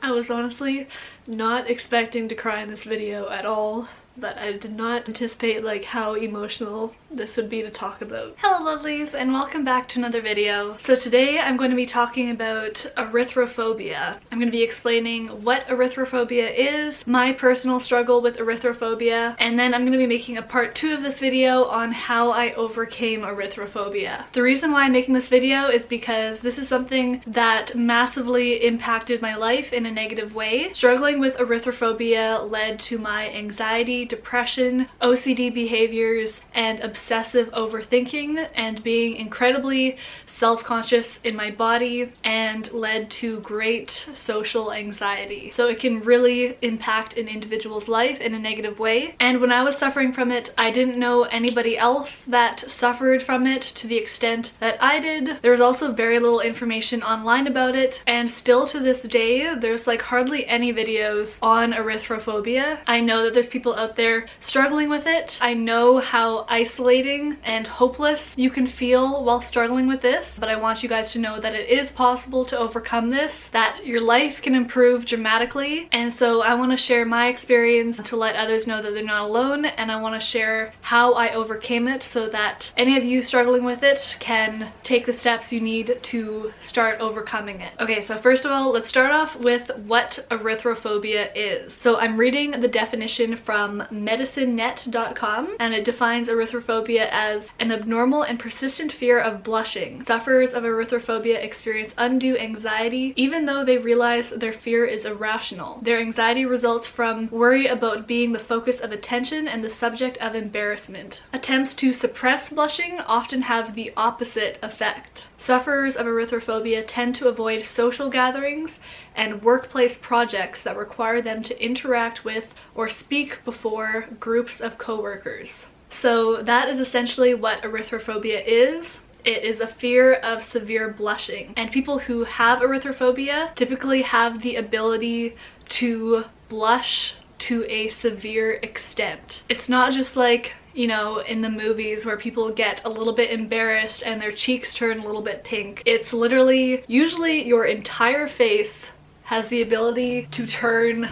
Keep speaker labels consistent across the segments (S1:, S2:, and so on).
S1: I was honestly not expecting to cry in this video at all, but I did not anticipate like how emotional this would be to talk about. Hello lovelies, and welcome back to another video. So today I'm going to be talking about erythrophobia. I'm going to be explaining what erythrophobia is, my personal struggle with erythrophobia, and then I'm going to be making a part 2 of this video on how I overcame erythrophobia. The reason why I'm making this video is because this is something that massively impacted my life in a negative way. Struggling with erythrophobia led to my anxiety, depression, OCD behaviors, and obsessive overthinking, and being incredibly self-conscious in my body, and led to great social anxiety. So it can really impact an individual's life in a negative way. And when I was suffering from it, I didn't know anybody else that suffered from it to the extent that I did. There was also very little information online about it, and still to this day, there's like hardly any videos on erythrophobia. I know that there's people out there struggling with it. I know how isolating and hopeless you can feel while struggling with this, but I want you guys to know that it is possible to overcome this, that your life can improve dramatically. And so I want to share my experience to let others know that they're not alone, and I want to share how I overcame it so that any of you struggling with it can take the steps you need to start overcoming it. Okay, so first of all, let's start off with what erythrophobia is. So I'm reading the definition from medicinenet.com, and it defines erythrophobia as an abnormal and persistent fear of blushing. Sufferers of erythrophobia experience undue anxiety even though they realize their fear is irrational. Their anxiety results from worry about being the focus of attention and the subject of embarrassment. Attempts to suppress blushing often have the opposite effect. Sufferers of erythrophobia tend to avoid social gatherings and workplace projects that require them to interact with or speak before groups of coworkers. So that is essentially what erythrophobia is. It is a fear of severe blushing, and people who have erythrophobia typically have the ability to blush to a severe extent. It's not just like, you know, in the movies where people get a little bit embarrassed and their cheeks turn a little bit pink. It's literally, usually your entire face has the ability to turn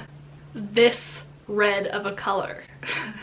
S1: this red of a color.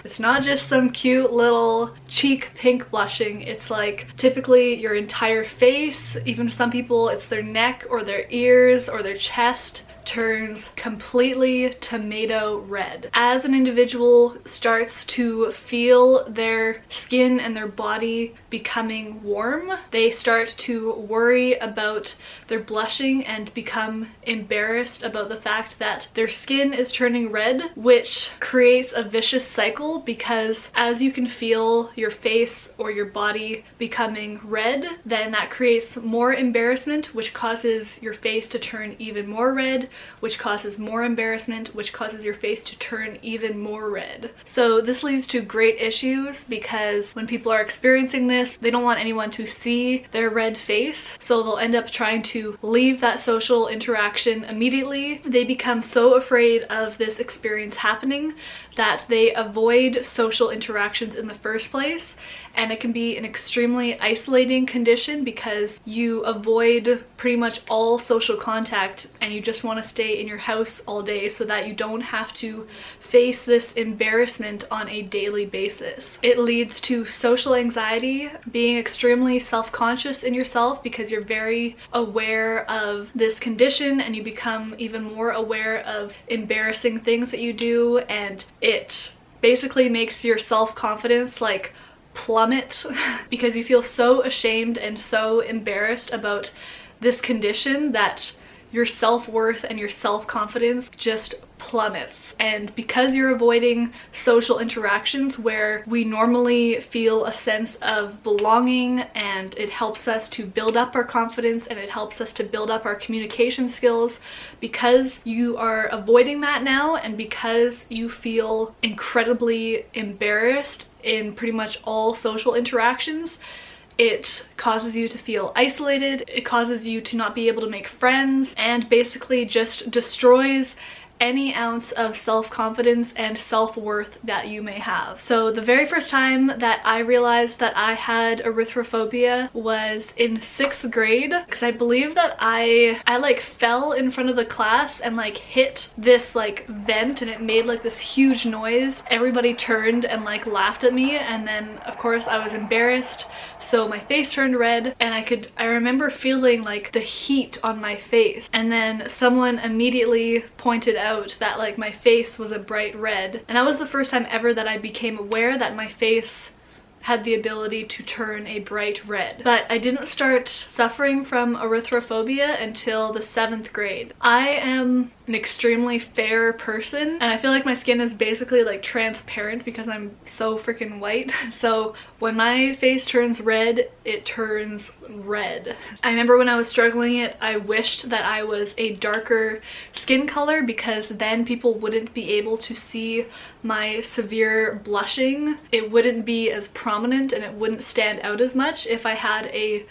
S1: It's not just some cute little cheek pink blushing. It's like typically your entire face, even some people it's their neck or their ears or their chest, turns completely tomato red. As an individual starts to feel their skin and their body becoming warm, they start to worry about their blushing and become embarrassed about the fact that their skin is turning red, which creates a vicious cycle, because as you can feel your face or your body becoming red, then that creates more embarrassment, which causes your face to turn even more red, which causes more embarrassment, which causes your face to turn even more red. So this leads to great issues, because when people are experiencing this, they don't want anyone to see their red face, so they'll end up trying to leave that social interaction immediately. They become so afraid of this experience happening that they avoid social interactions in the first place, and it can be an extremely isolating condition because you avoid pretty much all social contact and you just want to stay in your house all day so that you don't have to face this embarrassment on a daily basis. It leads to social anxiety, being extremely self-conscious in yourself because you're very aware of this condition, and you become even more aware of embarrassing things that you do, and it basically makes your self-confidence like plummet because you feel so ashamed and so embarrassed about this condition that your self-worth and your self-confidence just plummets. And because you're avoiding social interactions where we normally feel a sense of belonging, and it helps us to build up our confidence and it helps us to build up our communication skills, because you are avoiding that now, and because you feel incredibly embarrassed in pretty much all social interactions, it causes you to feel isolated, it causes you to not be able to make friends, and basically just destroys any ounce of self-confidence and self-worth that you may have. So the very first time that I realized that I had erythrophobia was in 6th grade, because I believe that I like fell in front of the class and like hit this like vent, and it made like this huge noise. Everybody turned and like laughed at me, and then of course I was embarrassed, so my face turned red, and I remember feeling like the heat on my face, and then someone immediately pointed out that like my face was a bright red, and that was the first time ever that I became aware that my face had the ability to turn a bright red. But I didn't start suffering from erythrophobia until the 7th grade. I am an extremely fair person, and I feel like my skin is basically like transparent because I'm so freaking white. So when my face turns red, it turns red. I remember when I was struggling it, I wished that I was a darker skin color, because then people wouldn't be able to see my severe blushing. It wouldn't be as prominent and it wouldn't stand out as much if I had a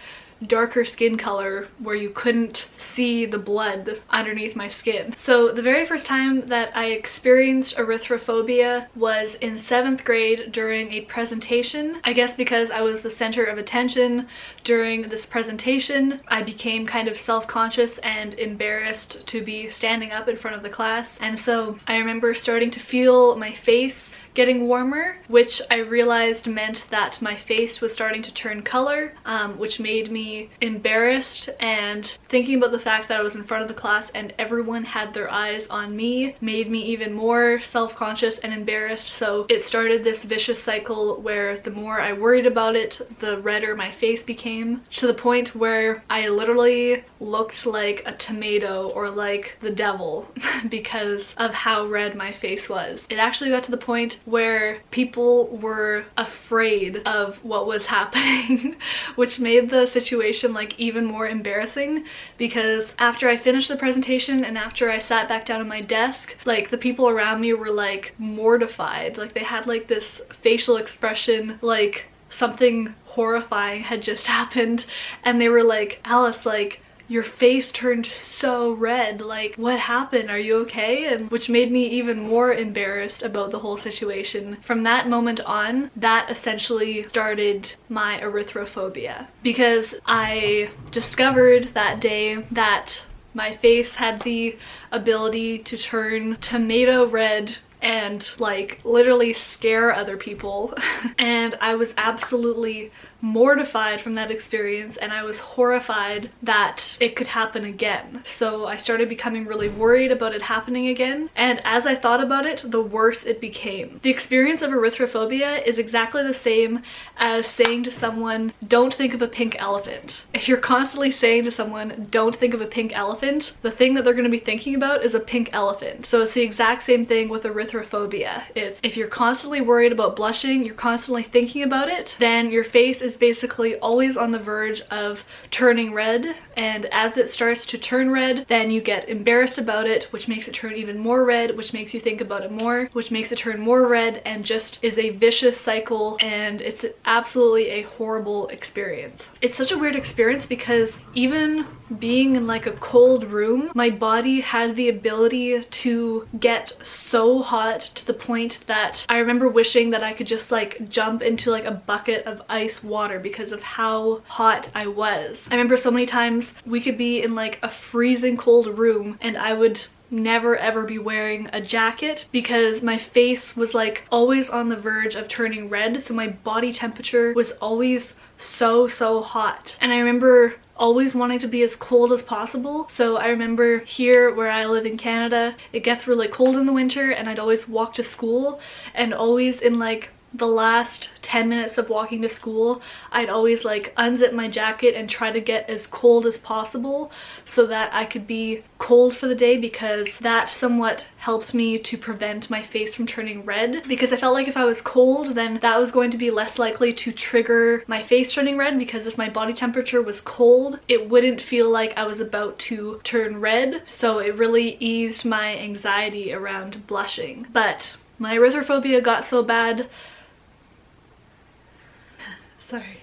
S1: darker skin color where you couldn't see the blood underneath my skin. So the very first time that I experienced erythrophobia was in 7th grade during a presentation. I guess because I was the center of attention during this presentation, I became kind of self-conscious and embarrassed to be standing up in front of the class. And so I remember starting to feel my face getting warmer, which I realized meant that my face was starting to turn color, which made me embarrassed, and thinking about the fact that I was in front of the class and everyone had their eyes on me made me even more self-conscious and embarrassed. So it started this vicious cycle where the more I worried about it, the redder my face became, to the point where I literally looked like a tomato or like the devil because of how red my face was. It actually got to the point where people were afraid of what was happening, which made the situation like even more embarrassing, because after I finished the presentation and after I sat back down at my desk, like the people around me were like mortified. Like they had like this facial expression like something horrifying had just happened, and they were like, "Alice, like, your face turned so red, like what happened, are you okay?" And which made me even more embarrassed about the whole situation. From that moment on, that essentially started my erythrophobia, because I discovered that day that my face had the ability to turn tomato red and like literally scare other people. And I was absolutely mortified from that experience, and I was horrified that it could happen again. So I started becoming really worried about it happening again, and as I thought about it, the worse it became. The experience of erythrophobia is exactly the same as saying to someone, "Don't think of a pink elephant." If you're constantly saying to someone, "Don't think of a pink elephant," the thing that they're going to be thinking about is a pink elephant. So it's the exact same thing with erythrophobia. It's if you're constantly worried about blushing, you're constantly thinking about it, then your face is basically always on the verge of turning red, and as it starts to turn red, then you get embarrassed about it, which makes it turn even more red, which makes you think about it more, which makes it turn more red, and just is a vicious cycle, and it's absolutely a horrible experience. It's such a weird experience because even being in like a cold room, my body had the ability to get so hot to the point that I remember wishing that I could just like jump into like a bucket of ice water because of how hot I was. I remember so many times we could be in like a freezing cold room and I would never ever be wearing a jacket because my face was like always on the verge of turning red, so my body temperature was always so hot. And I remember always wanting to be as cold as possible. So I remember here where I live in Canada, it gets really cold in the winter, and I'd always walk to school, and always in like the last 10 minutes of walking to school, I'd always like unzip my jacket and try to get as cold as possible so that I could be cold for the day, because that somewhat helped me to prevent my face from turning red, because I felt like if I was cold, then that was going to be less likely to trigger my face turning red, because if my body temperature was cold, it wouldn't feel like I was about to turn red. So it really eased my anxiety around blushing. But my erythrophobia got so bad. Sorry.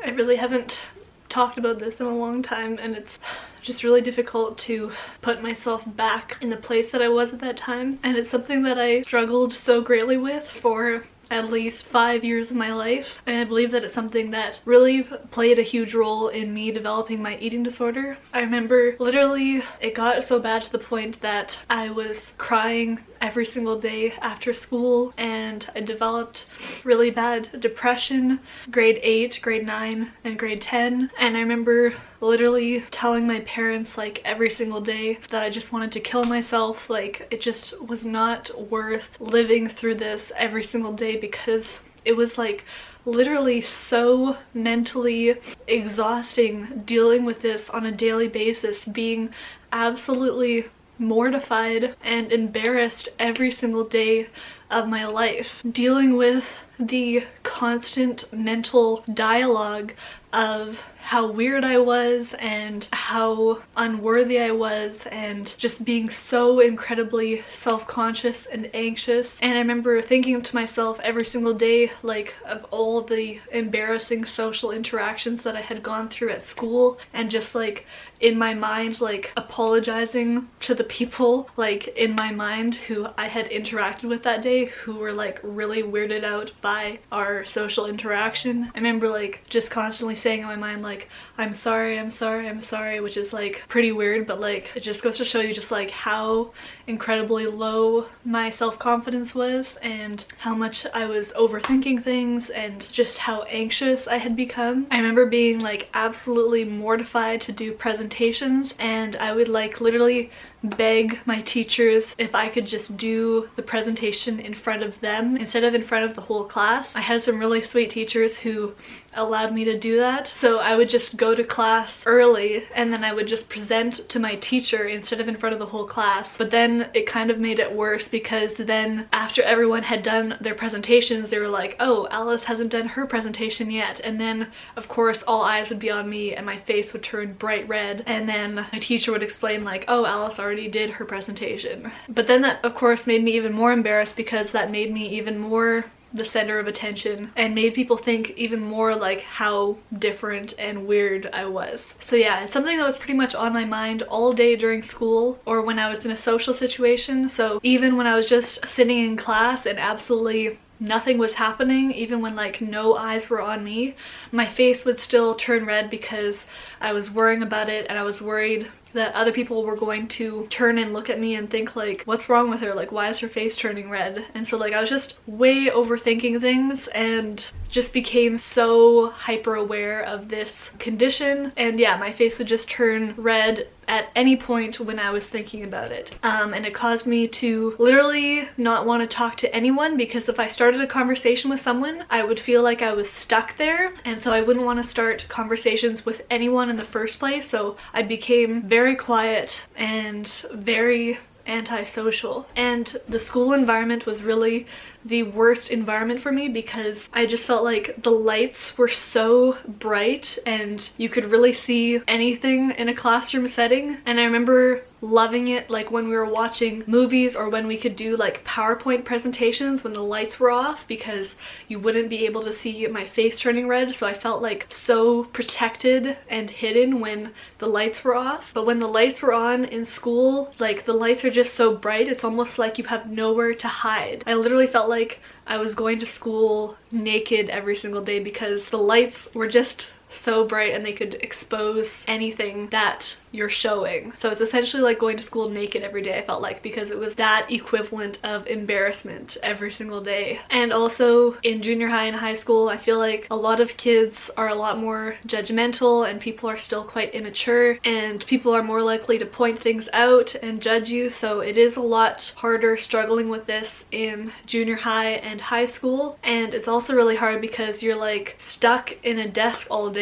S1: I really haven't talked about this in a long time, and it's just really difficult to put myself back in the place that I was at that time. And it's something that I struggled so greatly with for at least 5 years of my life, and I believe that it's something that really played a huge role in me developing my eating disorder. I remember literally it got so bad to the point that I was crying every single day after school, and I developed really bad depression grade 8, grade 9, and grade 10. And I remember literally telling my parents like every single day that I just wanted to kill myself. Like, it just was not worth living through this every single day, because it was like literally so mentally exhausting dealing with this on a daily basis, being absolutely mortified and embarrassed every single day of my life, dealing with the constant mental dialogue of how weird I was and how unworthy I was, and just being so incredibly self-conscious and anxious. And I remember thinking to myself every single day, like, of all the embarrassing social interactions that I had gone through at school, and just like in my mind, like apologizing to the people like in my mind who I had interacted with that day, who were like really weirded out by our social interaction. I remember like just constantly saying in my mind like, I'm sorry, I'm sorry, I'm sorry, which is like pretty weird, but like it just goes to show you just like how incredibly low my self-confidence was, and how much I was overthinking things, and just how anxious I had become. I remember being like absolutely mortified to do presentations, and I would like literally beg my teachers if I could just do the presentation in front of them instead of in front of the whole class. I had some really sweet teachers who allowed me to do that, so I would just go to class early and then I would just present to my teacher instead of in front of the whole class. But then it kind of made it worse, because then after everyone had done their presentations, they were like, oh, Alice hasn't done her presentation yet, and then of course all eyes would be on me and my face would turn bright red, and then my teacher would explain like, oh, Alice already did her presentation. But then that of course made me even more embarrassed, because that made me even more the center of attention and made people think even more like how different and weird I was. So yeah, it's something that was pretty much on my mind all day during school or when I was in a social situation. So even when I was just sitting in class and absolutely nothing was happening, even when like no eyes were on me, my face would still turn red because I was worrying about it, and I was worried that other people were going to turn and look at me and think like, what's wrong with her? Like, why is her face turning red? And so like I was just way overthinking things and just became so hyper aware of this condition. And yeah, my face would just turn red at any point when I was thinking about it. And it caused me to literally not want to talk to anyone, because if I started a conversation with someone, I would feel like I was stuck there, and so I wouldn't want to start conversations with anyone in the first place. So I became very quiet and very antisocial, and the school environment was really the worst environment for me, because I just felt like the lights were so bright and you could really see anything in a classroom setting. And I remember loving it like when we were watching movies or when we could do like PowerPoint presentations when the lights were off, because you wouldn't be able to see my face turning red, so I felt like so protected and hidden when the lights were off. But when the lights were on in school, like the lights are just so bright, it's almost like you have nowhere to hide. I literally felt like I was going to school naked every single day, because the lights were just so bright and they could expose anything that you're showing. So it's essentially like going to school naked every day, I felt like, because it was that equivalent of embarrassment every single day. And also in junior high and high school, I feel like a lot of kids are a lot more judgmental, and people are still quite immature, and people are more likely to point things out and judge you. So it is a lot harder struggling with this in junior high and high school. And it's also really hard because you're like stuck in a desk all day,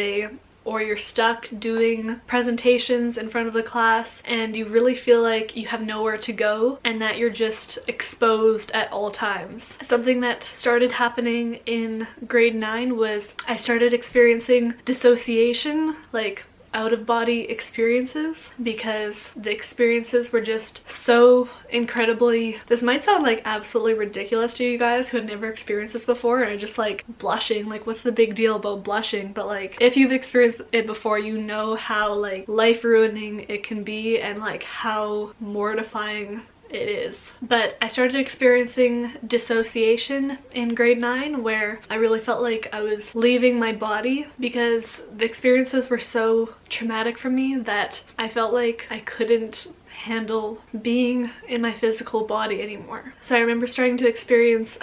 S1: or you're stuck doing presentations in front of the class, and you really feel like you have nowhere to go and that you're just exposed at all times. Something that started happening in grade 9 was I started experiencing dissociation, like out-of-body experiences because the experiences were just so incredibly, this might sound like absolutely ridiculous to you guys who have never experienced this before and are just like blushing, like what's the big deal about blushing? But like if you've experienced it before, you know how like life-ruining it can be and like how mortifying it is. But I started experiencing dissociation in grade 9 where I really felt like I was leaving my body because the experiences were so traumatic for me that I felt like I couldn't handle being in my physical body anymore. So I remember starting to experience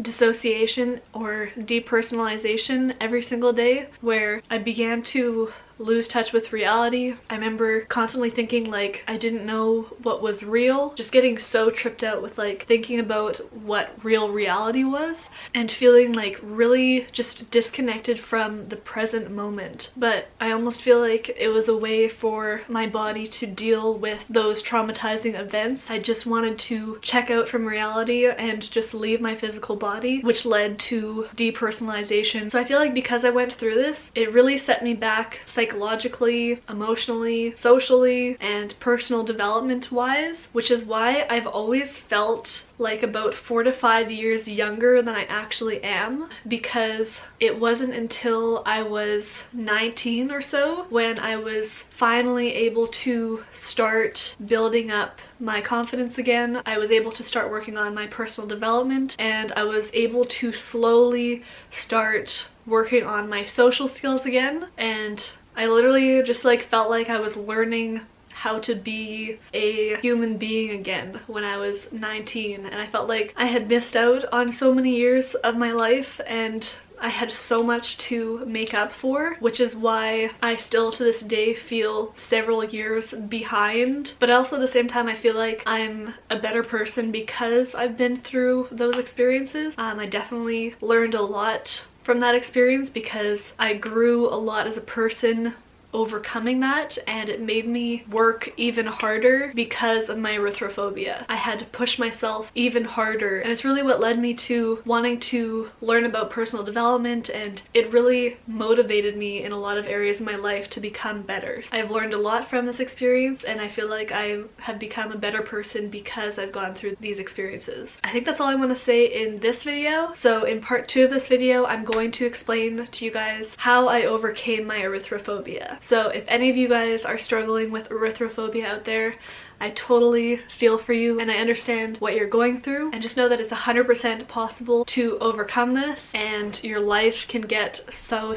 S1: dissociation or depersonalization every single day where I began to lose touch with reality. I remember constantly thinking like I didn't know what was real, just getting so tripped out with like thinking about what real reality was and feeling like really just disconnected from the present moment. But I almost feel like it was a way for my body to deal with those traumatizing events. I just wanted to check out from reality and just leave my physical body, which led to depersonalization. So I feel like because I went through this, it really set me back psychologically, emotionally, socially, and personal development wise, which is why I've always felt like about 4 to 5 years younger than I actually am, because it wasn't until I was 19 or so when I was finally able to start building up my confidence again. I was able to start working on my personal development, and I was able to slowly start working on my social skills again. And I literally just like felt like I was learning how to be a human being again when I was 19, and I felt like I had missed out on so many years of my life and I had so much to make up for, which is why I still to this day feel several years behind. But also at the same time I feel like I'm a better person because I've been through those experiences. I definitely learned a lot from that experience because I grew a lot as a person overcoming that, and it made me work even harder because of my erythrophobia. I had to push myself even harder, and it's really what led me to wanting to learn about personal development, and it really motivated me in a lot of areas of my life to become better. I've learned a lot from this experience, and I feel like I have become a better person because I've gone through these experiences. I think that's all I want to say in this video. So in part 2 of this video, I'm going to explain to you guys how I overcame my erythrophobia. So if any of you guys are struggling with erythrophobia out there, I totally feel for you and I understand what you're going through, and just know that it's 100% possible to overcome this and your life can get so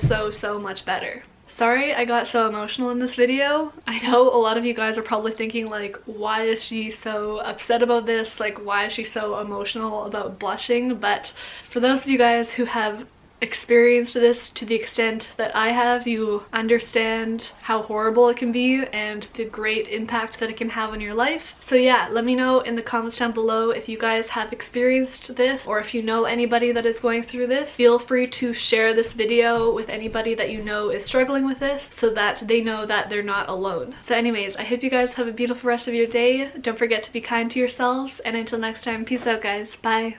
S1: much better. Sorry I got so emotional in this video. I know a lot of you guys are probably thinking like, why is she so upset about this? Like, why is she so emotional about blushing? But for those of you guys who have experienced this to the extent that I have, you understand how horrible it can be and the great impact that it can have on your life. So yeah, let me know in the comments down below if you guys have experienced this, or if you know anybody that is going through this. Feel free to share this video with anybody that you know is struggling with this so that they know that they're not alone. So anyways, I hope you guys have a beautiful rest of your day. Don't forget to be kind to yourselves, and until next time, peace out guys. Bye.